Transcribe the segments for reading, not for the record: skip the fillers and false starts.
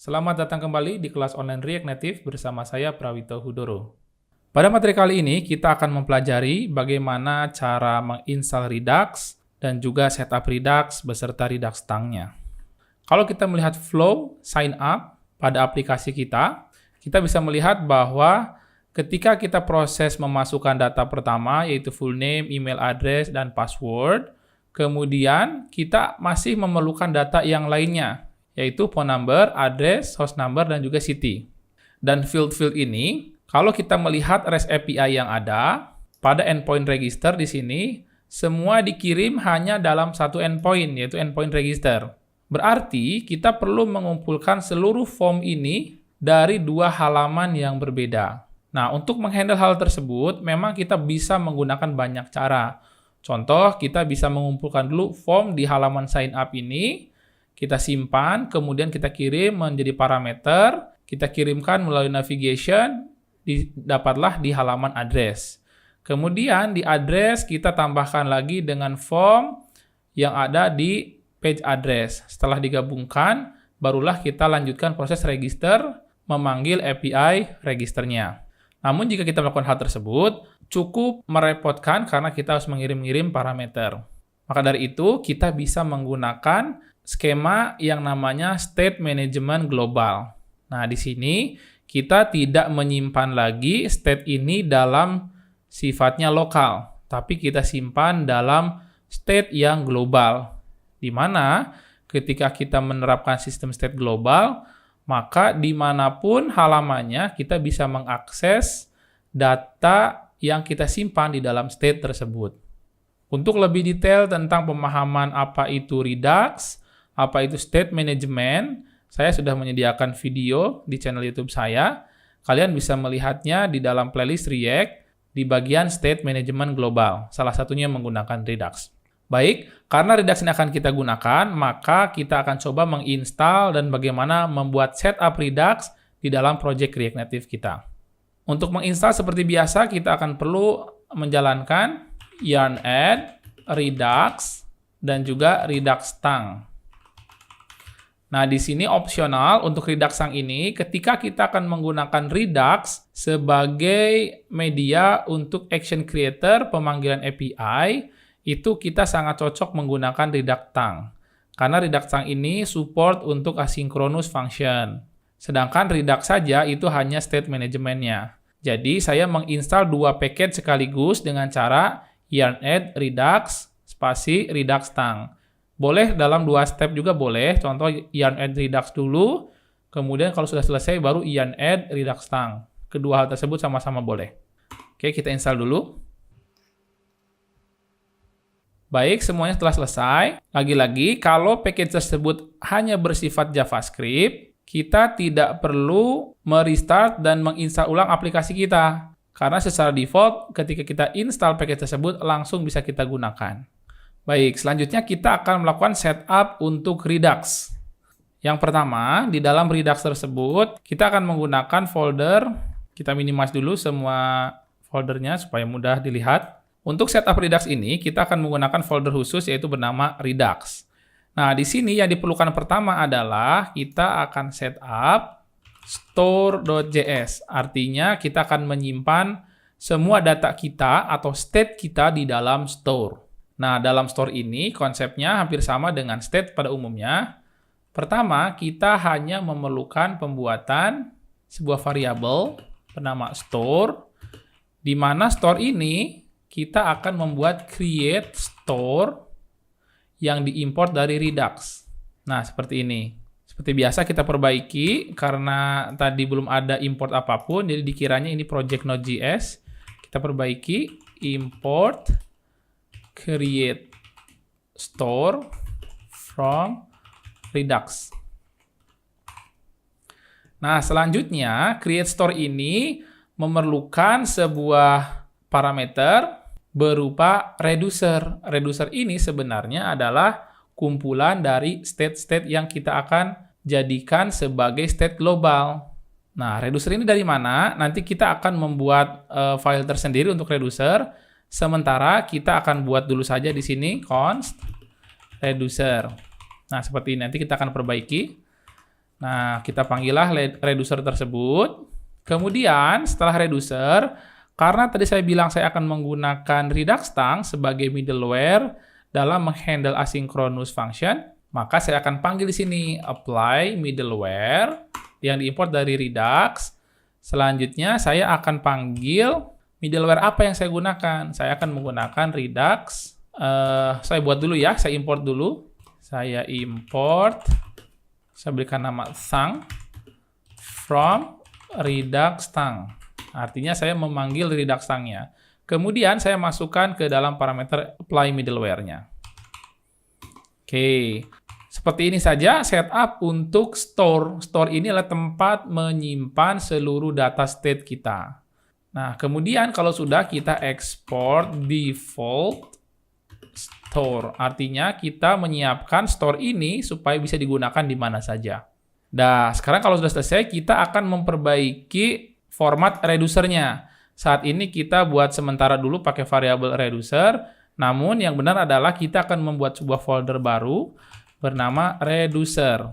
Selamat datang kembali di kelas online React Native bersama saya Prawito Hudoro. Pada materi kali ini kita akan mempelajari bagaimana cara menginstal Redux dan juga setup Redux beserta Redux tangnya. Kalau kita melihat flow sign up pada aplikasi kita bisa melihat bahwa ketika kita proses memasukkan data pertama yaitu full name, email address, dan password, kemudian kita masih memerlukan data yang lainnya, yaitu phone number, address, host number, dan juga city. Dan field-field ini, kalau kita melihat REST API yang ada, pada endpoint register di sini, semua dikirim hanya dalam satu endpoint, yaitu endpoint register. Berarti, kita perlu mengumpulkan seluruh form ini dari dua halaman yang berbeda. Nah, untuk menghandle hal tersebut, memang kita bisa menggunakan banyak cara. Contoh, kita bisa mengumpulkan dulu form di halaman sign up ini, kita simpan, kemudian kita kirim menjadi parameter, kita kirimkan melalui navigation, dapatlah di halaman address. Kemudian di address kita tambahkan lagi dengan form yang ada di page address. Setelah digabungkan, barulah kita lanjutkan proses register, memanggil API registernya. Namun jika kita melakukan hal tersebut, cukup merepotkan karena kita harus mengirim-ngirim parameter. Maka dari itu, kita bisa menggunakan skema yang namanya State Management Global. Nah, di sini kita tidak menyimpan lagi state ini dalam sifatnya lokal, tapi kita simpan dalam state yang global. Di mana ketika kita menerapkan sistem state global, maka dimanapun halamannya kita bisa mengakses data yang kita simpan di dalam state tersebut. Untuk lebih detail tentang pemahaman apa itu Redux, apa itu state management, saya sudah menyediakan video di channel YouTube saya. Kalian bisa melihatnya di dalam playlist React di bagian state management global. Salah satunya menggunakan Redux. Baik, karena Redux ini akan kita gunakan, maka kita akan coba menginstal dan bagaimana membuat setup Redux di dalam project React Native kita. Untuk menginstal seperti biasa, kita akan perlu menjalankan yarn add, Redux, dan juga Redux tang. Nah, di sini opsional untuk Redux tang ini, ketika kita akan menggunakan Redux sebagai media untuk action creator pemanggilan API, itu kita sangat cocok menggunakan Redux tang. Karena Redux tang ini support untuk asynchronous function. Sedangkan Redux saja itu hanya state manajemennya. Jadi, saya menginstal dua paket sekaligus dengan cara yarn add Redux spasi Redux tang. Boleh dalam dua step juga boleh. Contoh yarn add Redux dulu, kemudian kalau sudah selesai baru yarn add Redux tang. Kedua hal tersebut sama-sama boleh. Oke, kita install dulu. Baik, semuanya telah selesai. Lagi-lagi, kalau package tersebut hanya bersifat JavaScript, kita tidak perlu merestart dan menginstal ulang aplikasi kita. Karena secara default, ketika kita install package tersebut, langsung bisa kita gunakan. Baik, selanjutnya kita akan melakukan setup untuk Redux. Yang pertama, di dalam Redux tersebut, kita akan menggunakan folder. Kita minimize dulu semua foldernya supaya mudah dilihat. Untuk setup Redux ini, kita akan menggunakan folder khusus yaitu bernama Redux. Nah, di sini yang diperlukan pertama adalah kita akan setup store.js. Artinya kita akan menyimpan semua data kita atau state kita di dalam store. Nah, dalam store ini konsepnya hampir sama dengan state pada umumnya. Pertama, kita hanya memerlukan pembuatan sebuah variabel bernama store, di mana store ini kita akan membuat create store yang diimport dari Redux. Nah, seperti ini. Seperti biasa kita perbaiki karena tadi belum ada import apapun, jadi dikiranya ini project Node.js. Kita perbaiki import create store from Redux. Nah, selanjutnya create store ini memerlukan sebuah parameter berupa reducer. Reducer ini sebenarnya adalah kumpulan dari state-state yang kita akan jadikan sebagai state global. Nah, reducer ini dari mana? Nanti kita akan membuat file tersendiri untuk reducer. Sementara kita akan buat dulu saja di sini const reducer. Nah, seperti ini nanti kita akan perbaiki. Nah, kita panggillah reducer tersebut. Kemudian, setelah reducer, karena tadi saya bilang saya akan menggunakan Redux-Tang sebagai middleware dalam menghandle asynchronous function, maka saya akan panggil di sini apply middleware yang diimport dari Redux. Selanjutnya, saya akan panggil middleware apa yang saya gunakan. Saya akan menggunakan Redux. Saya buat dulu ya, saya import dulu. Saya import, saya berikan nama Tang from Redux-Tang. Artinya saya memanggil Redux-Tang-nya. Kemudian saya masukkan ke dalam parameter apply middleware-nya. Oke, seperti ini saja setup untuk store. Store ini adalah tempat menyimpan seluruh data state kita. Nah, kemudian kalau sudah kita export default store. Artinya kita menyiapkan store ini supaya bisa digunakan di mana saja. Nah, sekarang kalau sudah selesai, kita akan memperbaiki format reducernya. Saat ini kita buat sementara dulu pakai variabel reducer, namun yang benar adalah kita akan membuat sebuah folder baru bernama reducer.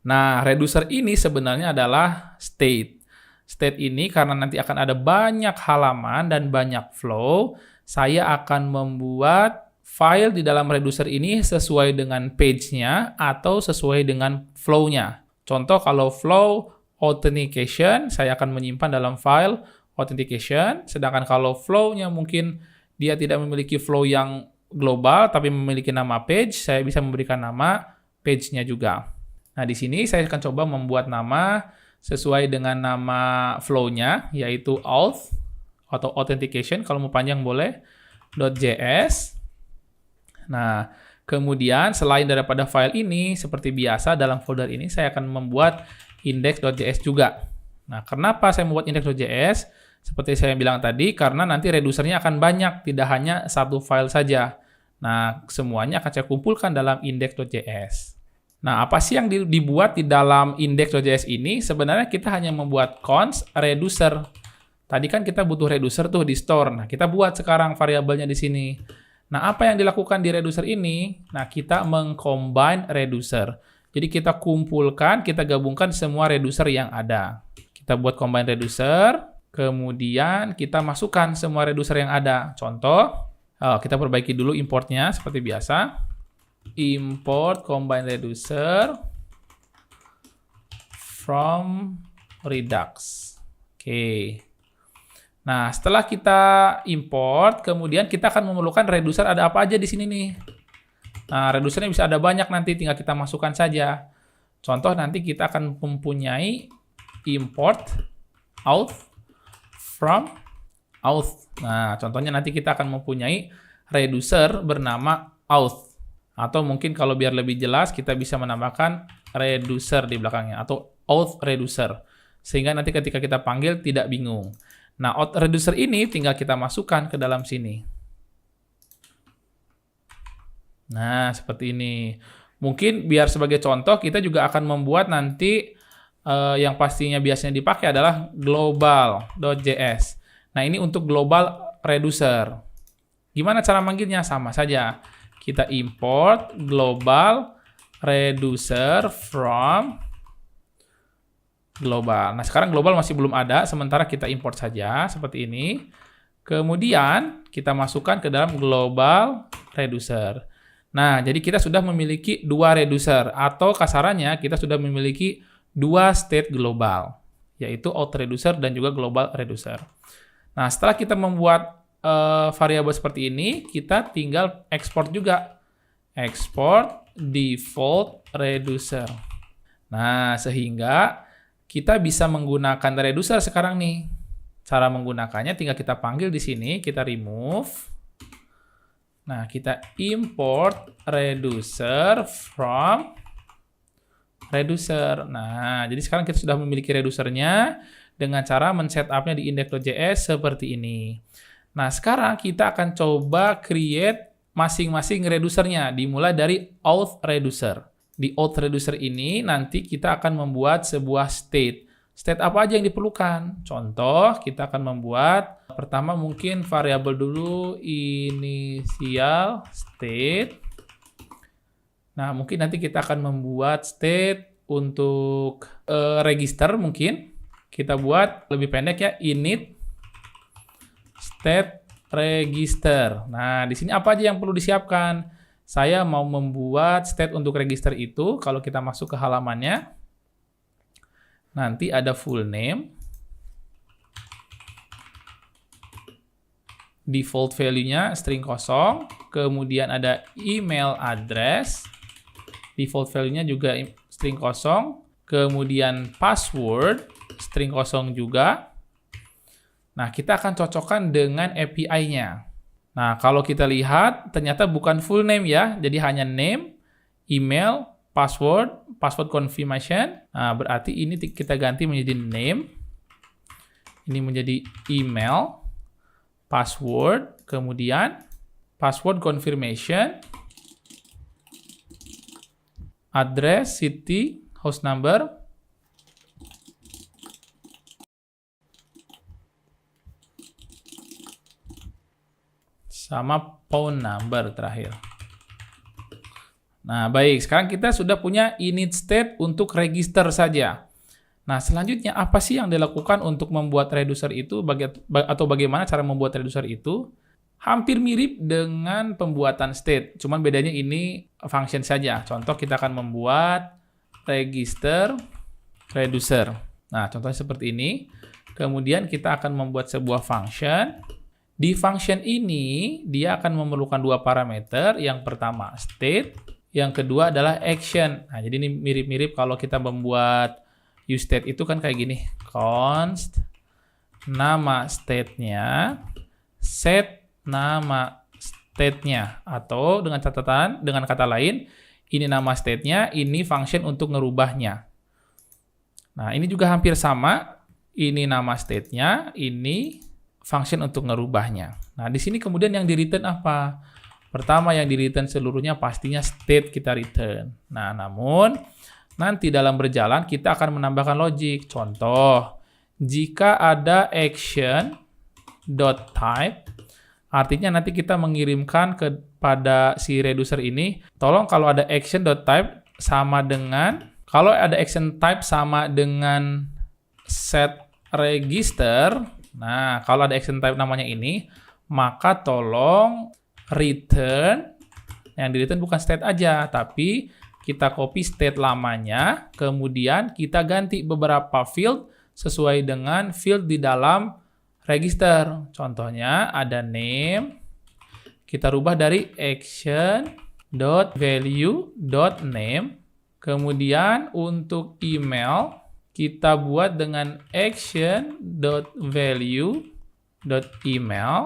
Nah, reducer ini sebenarnya adalah state. State ini karena nanti akan ada banyak halaman dan banyak flow, saya akan membuat file di dalam reducer ini sesuai dengan page-nya atau sesuai dengan flow-nya. Contoh kalau flow authentication, saya akan menyimpan dalam file authentication, sedangkan kalau flow-nya mungkin dia tidak memiliki flow yang global, tapi memiliki nama page, saya bisa memberikan nama page-nya juga. Nah, di sini saya akan coba membuat nama sesuai dengan nama flow-nya, yaitu auth atau authentication, kalau mau panjang boleh, .js. Nah, kemudian selain daripada file ini, seperti biasa dalam folder ini saya akan membuat index.js juga. Nah, kenapa saya membuat index.js? Seperti saya bilang tadi, karena nanti reducernya akan banyak, tidak hanya satu file saja. Nah, semuanya akan saya kumpulkan dalam index.js. Nah, apa sih yang dibuat di dalam index.js ini? Sebenarnya kita hanya membuat const reducer. Tadi kan kita butuh reducer tuh di store. Nah, kita buat sekarang variabelnya di sini. Nah, apa yang dilakukan di reducer ini? Nah, kita mengcombine reducer. Jadi kita kumpulkan, kita gabungkan semua reducer yang ada. Kita buat combine reducer, kemudian kita masukkan semua reducer yang ada. Contoh, kita perbaiki dulu importnya seperti biasa. Import combine reducer from Redux. Oke. Nah, setelah kita import, kemudian kita akan memerlukan reducer ada apa aja di sini nih. Nah, reducernya bisa ada banyak nanti, tinggal kita masukkan saja. Contoh nanti kita akan mempunyai import auth from auth. Nah, contohnya nanti kita akan mempunyai reducer bernama auth. Atau mungkin kalau biar lebih jelas, kita bisa menambahkan reducer di belakangnya, atau auth reducer. Sehingga nanti ketika kita panggil tidak bingung. Nah, auth reducer ini tinggal kita masukkan ke dalam sini. Nah, seperti ini. Mungkin biar sebagai contoh, kita juga akan membuat nanti yang pastinya biasanya dipakai adalah global.js. Nah, ini untuk global reducer. Gimana cara manggilnya? Sama saja. Kita import global reducer from global. Nah, sekarang global masih belum ada, sementara kita import saja seperti ini. Kemudian kita masukkan ke dalam global reducer. Nah, jadi kita sudah memiliki dua reducer, atau kasarannya kita sudah memiliki dua state global, yaitu auth reducer dan juga global reducer. Nah, setelah kita membuat variabel seperti ini, kita tinggal export juga. Export default reducer. Nah, sehingga kita bisa menggunakan reducer sekarang nih. Cara menggunakannya tinggal kita panggil di sini, kita remove. Nah, kita import reducer from reducer. Nah, jadi sekarang kita sudah memiliki reducernya dengan cara men-setupnya di index.js seperti ini. Nah, sekarang kita akan coba create masing-masing reducernya, dimulai dari auth reducer. Di auth reducer ini nanti kita akan membuat sebuah state. State apa aja yang diperlukan? Contoh, kita akan membuat pertama mungkin variabel dulu initial state. Nah, mungkin nanti kita akan membuat state untuk register mungkin kita buat lebih pendek ya, init state register. Nah, di sini apa aja yang perlu disiapkan? Saya mau membuat state untuk register itu, kalau kita masuk ke halamannya, nanti ada full name, default value-nya string kosong, kemudian ada email address, default value-nya juga string kosong, kemudian password, string kosong juga. Nah, kita akan cocokkan dengan API-nya. Nah, kalau kita lihat, ternyata bukan full name ya, jadi hanya name, email, password, password confirmation. Nah, berarti ini kita ganti menjadi name, ini menjadi email, password, kemudian password confirmation, address, city, host number, sama phone number terakhir. Nah, baik. Sekarang kita sudah punya init state untuk register saja. Nah, selanjutnya apa sih yang dilakukan untuk membuat reducer itu, atau bagaimana cara membuat reducer itu? Hampir mirip dengan pembuatan state, cuman bedanya ini function saja. Contoh, kita akan membuat register reducer. Nah, contohnya seperti ini. Kemudian kita akan membuat sebuah function. Di function ini, dia akan memerlukan dua parameter. Yang pertama state, yang kedua adalah action. Nah, jadi ini mirip-mirip kalau kita membuat useState itu kan kayak gini. Const nama state-nya, set nama state-nya. Atau dengan catatan, dengan kata lain, ini nama state-nya, ini function untuk ngerubahnya. Nah, ini juga hampir sama. Ini nama state-nya, ini function untuk ngerubahnya. Nah, di sini kemudian yang di-return apa? Pertama yang di-return seluruhnya pastinya state kita return. Nah, namun nanti dalam berjalan kita akan menambahkan logic. Contoh, jika ada action.type, artinya nanti kita mengirimkan kepada si reducer ini, tolong kalau ada action.type sama dengan, kalau ada action type sama dengan set register. Nah, kalau ada action type namanya ini, maka tolong return, yang di-return bukan state aja, tapi kita copy state lamanya, kemudian kita ganti beberapa field sesuai dengan field di dalam register. Contohnya ada name, kita rubah dari action.value.name, kemudian untuk email, kita buat dengan action.value.email,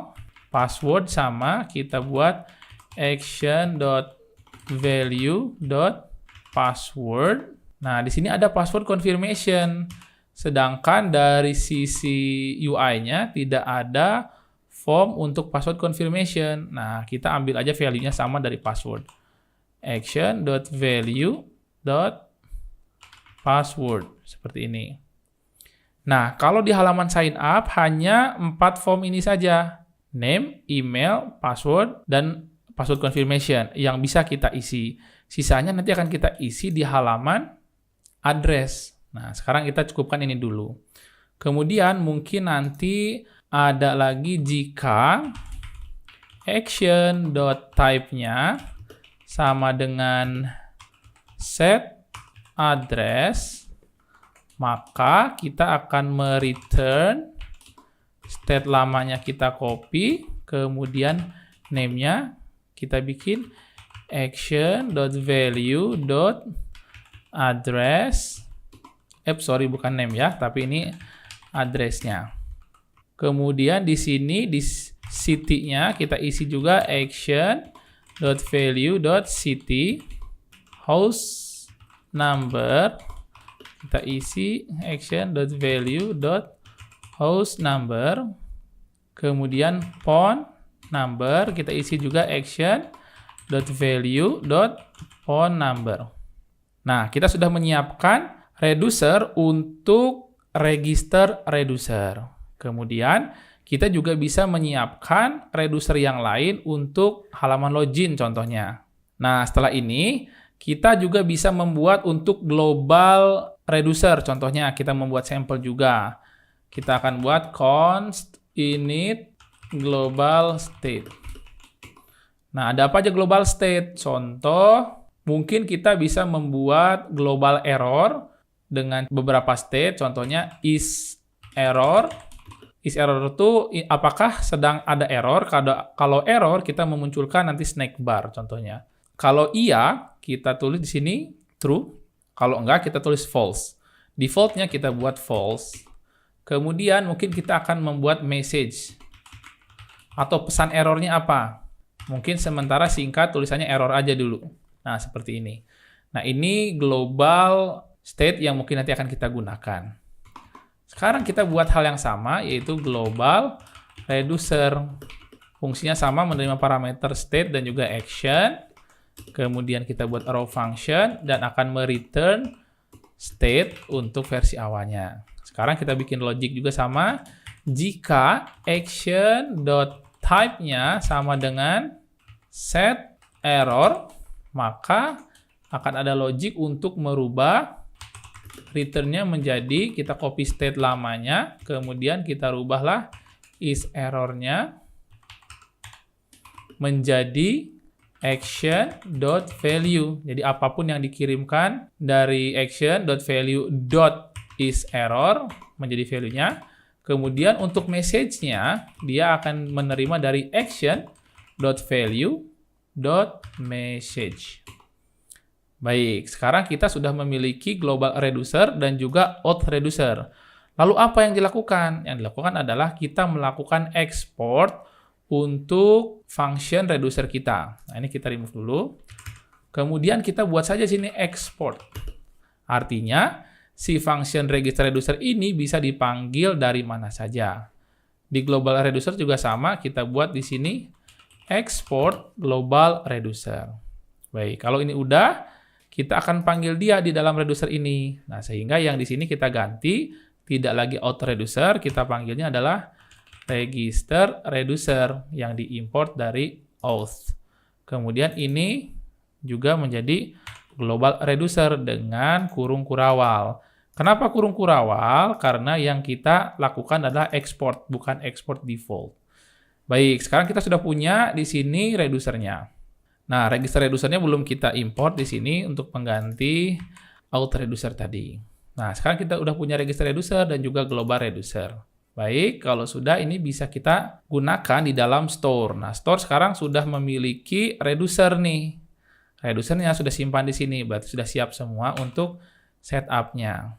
password sama, kita buat action.value.password. Nah, di sini ada password confirmation. Sedangkan dari sisi UI-nya tidak ada form untuk password confirmation. Nah, kita ambil aja value-nya sama dari password. Action.value.password. Seperti ini. Nah, kalau di halaman sign up hanya 4 form ini saja. Name, email, password, dan password confirmation yang bisa kita isi. Sisanya nanti akan kita isi di halaman address. Nah, sekarang kita cukupkan ini dulu. Kemudian mungkin nanti ada lagi jika action.type-nya sama dengan set address, maka kita akan mereturn state lamanya kita copy, kemudian name-nya kita bikin action.value.address. Bukan name ya, tapi ini address-nya. Kemudian di sini di city-nya kita isi juga action.value.city, host number kita isi action.value.host number, kemudian phone number kita isi juga action.value.phone number. Nah, kita sudah menyiapkan reducer untuk register reducer. Kemudian kita juga bisa menyiapkan reducer yang lain untuk halaman login contohnya. Nah, setelah ini Kita juga bisa membuat untuk global reducer. Contohnya kita membuat sampel juga. Kita akan buat const init global state. Nah, ada apa aja global state? Contoh, mungkin kita bisa membuat global error dengan beberapa state. Contohnya is error. Is error itu apakah sedang ada error? Kalau error, kita memunculkan nanti snack bar contohnya. Kalau iya, kita tulis di sini true. Kalau enggak, kita tulis false. Defaultnya kita buat false. Kemudian mungkin kita akan membuat message. Atau pesan errornya apa? Mungkin sementara singkat tulisannya error aja dulu. Nah, seperti ini. Nah, ini global state yang mungkin nanti akan kita gunakan. Sekarang kita buat hal yang sama, yaitu global reducer. Fungsinya sama, menerima parameter state dan juga action. Kemudian kita buat arrow function dan akan mereturn state untuk versi awalnya. Sekarang kita bikin logic juga sama. Jika action.type-nya sama dengan set error, maka akan ada logic untuk merubah return-nya menjadi, kita copy state lamanya, kemudian kita rubahlah is error-nya menjadi action.value. Jadi apapun yang dikirimkan dari action.value.isError menjadi value-nya. Kemudian untuk message-nya, dia akan menerima dari action.value.message. Baik, sekarang kita sudah memiliki global reducer dan juga auth reducer. Lalu apa yang dilakukan? Yang dilakukan adalah kita melakukan export untuk function reducer kita. Nah, ini kita remove dulu. Kemudian kita buat saja sini export. Artinya, si function register reducer ini bisa dipanggil dari mana saja. Di global reducer juga sama, kita buat di sini export global reducer. Baik, kalau ini udah, kita akan panggil dia di dalam reducer ini. Nah, sehingga yang di sini kita ganti, tidak lagi auth reducer, kita panggilnya adalah register reducer yang diimport dari auth. Kemudian ini juga menjadi global reducer dengan kurung kurawal. Kenapa kurung kurawal? Karena yang kita lakukan adalah export, bukan export default. Baik, sekarang kita sudah punya di sini reducernya. Nah, register reducernya belum kita import di sini untuk pengganti auth reducer tadi. Nah, sekarang kita udah punya register reducer dan juga global reducer. Baik, kalau sudah ini bisa kita gunakan di dalam store. Nah, store sekarang sudah memiliki reducer nih. Reducernya sudah simpan di sini, berarti sudah siap semua untuk setup-nya.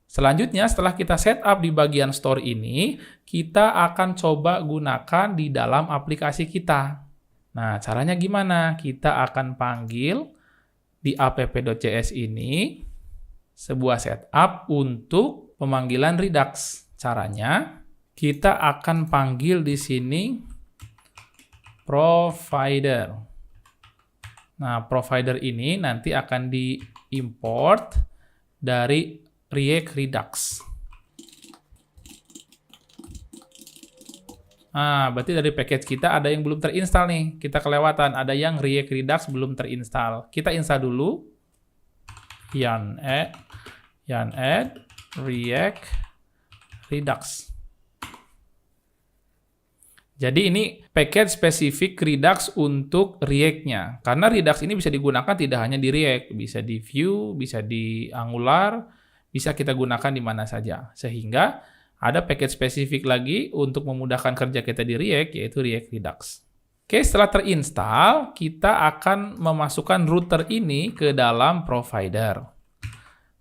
Selanjutnya, setelah kita setup di bagian store ini, kita akan coba gunakan di dalam aplikasi kita. Nah, caranya gimana? Kita akan panggil di app.js ini sebuah setup untuk pemanggilan Redux. Caranya, kita akan panggil di sini provider. Nah, provider ini nanti akan diimport dari React Redux. Nah, berarti dari package kita ada yang belum terinstall nih. Kita kelewatan, ada yang React Redux belum terinstall. Kita install dulu. Yarn add React Redux. Jadi ini package spesifik Redux untuk React-nya. Karena Redux ini bisa digunakan tidak hanya di React, bisa di Vue, bisa di Angular, bisa kita gunakan di mana saja. Sehingga ada package spesifik lagi untuk memudahkan kerja kita di React, yaitu React Redux. Oke, setelah terinstall, kita akan memasukkan router ini ke dalam provider.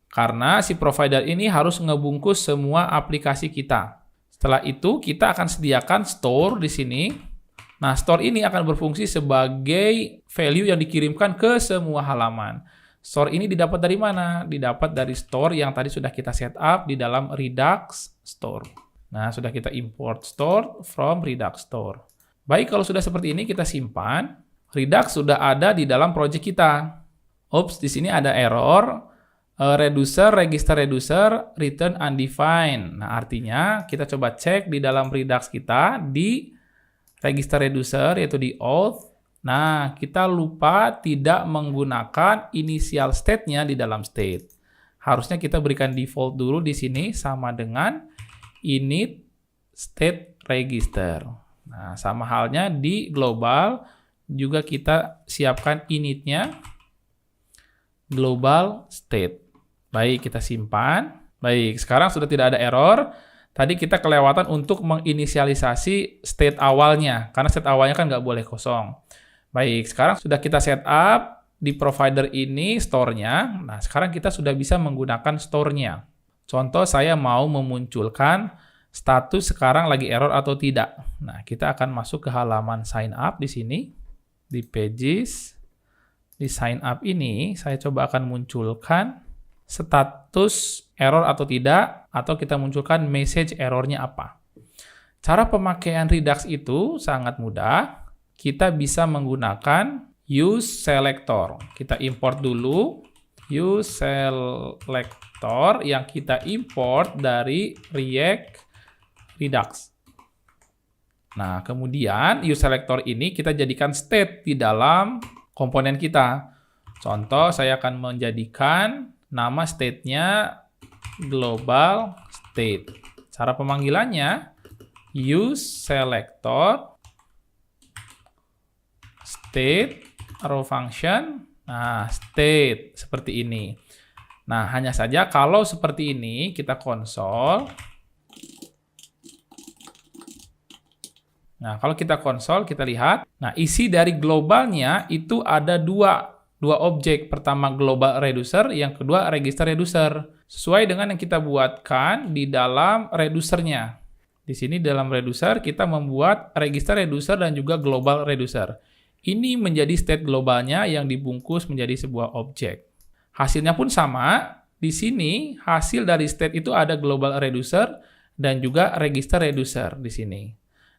Karena si provider ini harus ngebungkus semua aplikasi kita. Setelah itu, kita akan sediakan store di sini. Nah, store ini akan berfungsi sebagai value yang dikirimkan ke semua halaman. Store ini didapat dari mana? Didapat dari store yang tadi sudah kita setup di dalam Redux Store. Nah, sudah kita import store from Redux Store. Baik, kalau sudah seperti ini, kita simpan. Redux sudah ada di dalam project kita. Oops, di sini ada error. Reducer, register reducer, return undefined. Nah, artinya kita coba cek di dalam Redux kita di register reducer, yaitu di auth, Nah, kita lupa tidak menggunakan initial state-nya di dalam state. Harusnya kita berikan default dulu di sini sama dengan init state register. Nah, sama halnya di global juga kita siapkan initnya global state. Baik, kita simpan. Baik, sekarang sudah tidak ada error. Tadi kita kelewatan untuk menginisialisasi state awalnya, karena state awalnya kan nggak boleh kosong. Baik, sekarang sudah kita set up di provider ini store-nya. Nah, sekarang kita sudah bisa menggunakan store-nya. Contoh, saya mau memunculkan status sekarang lagi error atau tidak. Nah, kita akan masuk ke halaman sign up di sini, di pages. Di sign up ini, saya coba akan munculkan status error atau tidak, atau kita munculkan message error-nya apa. Cara pemakaian Redux itu sangat mudah. Kita bisa menggunakan use selector. Kita import dulu use selector yang kita import dari React Redux. Nah, kemudian use selector ini kita jadikan state di dalam komponen kita. Contoh, saya akan menjadikan nama state-nya global state. Cara pemanggilannya use selector state row function. Nah, state seperti ini. Nah, hanya saja kalau seperti ini kita konsol. Nah, kalau kita konsol, kita lihat. Nah, isi dari globalnya itu ada dua objek. Pertama global reducer, yang kedua register reducer. Sesuai dengan yang kita buatkan di dalam reducernya. Di sini dalam reducer kita membuat register reducer dan juga global reducer. Ini menjadi state globalnya yang dibungkus menjadi sebuah objek. Hasilnya pun sama. Di sini hasil dari state itu ada global reducer dan juga register reducer di sini.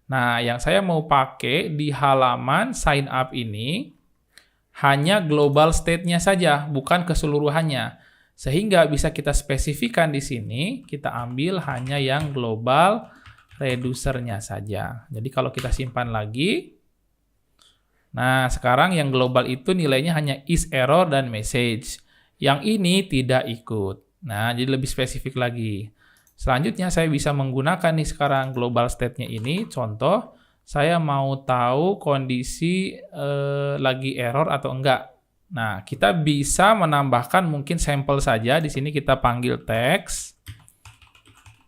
Nah, yang saya mau pakai di halaman sign up ini hanya global state-nya saja, bukan keseluruhannya. Sehingga bisa kita spesifikkan di sini, kita ambil hanya yang global reducer-nya saja. Jadi kalau kita simpan lagi, nah, sekarang yang global itu nilainya hanya is error dan message. Yang ini tidak ikut. Nah, jadi lebih spesifik lagi. Selanjutnya saya bisa menggunakan nih sekarang global state-nya ini. Contoh, saya mau tahu kondisi lagi error atau enggak. Nah, kita bisa menambahkan mungkin sampel saja. Di sini kita panggil text.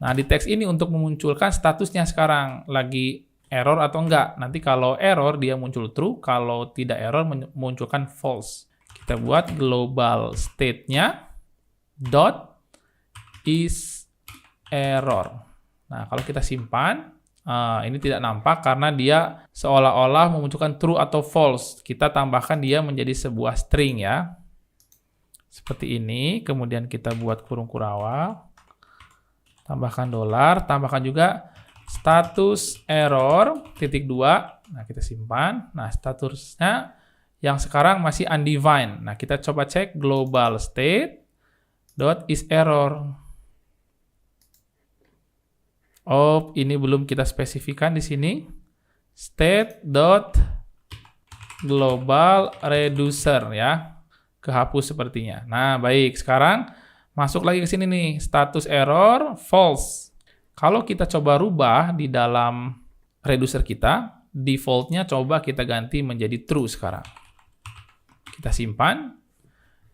Nah, di text ini untuk memunculkan statusnya sekarang lagi error atau enggak. Nanti kalau error dia muncul true, kalau tidak error munculkan false. Kita buat global state-nya dot is error. Nah, kalau kita simpan, ini tidak nampak karena dia seolah-olah memunculkan true atau false. Kita tambahkan dia menjadi sebuah string ya. Seperti ini, kemudian kita buat kurung kurawal. Tambahkan $, tambahkan juga status error (2). Nah, kita simpan. Nah, statusnya yang sekarang masih undefined. Nah, kita coba cek global state dot is error. Oh, ini belum kita spesifikan di sini. State dot global reducer ya. Kehapus sepertinya. Nah, baik. Sekarang masuk lagi ke sini nih. Status error false. Kalau kita coba rubah di dalam reducer kita, default-nya coba kita ganti menjadi true sekarang. Kita simpan.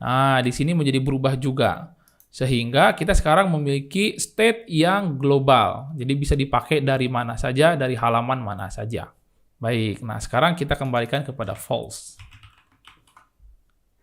Nah, di sini menjadi berubah juga. Sehingga kita sekarang memiliki state yang global. Jadi bisa dipakai dari mana saja, dari halaman mana saja. Baik, nah sekarang kita kembalikan kepada false.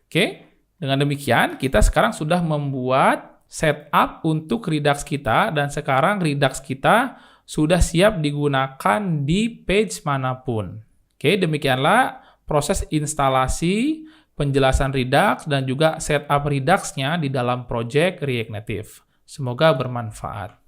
Oke, dengan demikian kita sekarang sudah membuat setup untuk Redux kita, dan sekarang Redux kita sudah siap digunakan di page manapun. Oke, demikianlah proses instalasi, penjelasan Redux, dan juga setup Redux-nya di dalam project React Native. Semoga bermanfaat.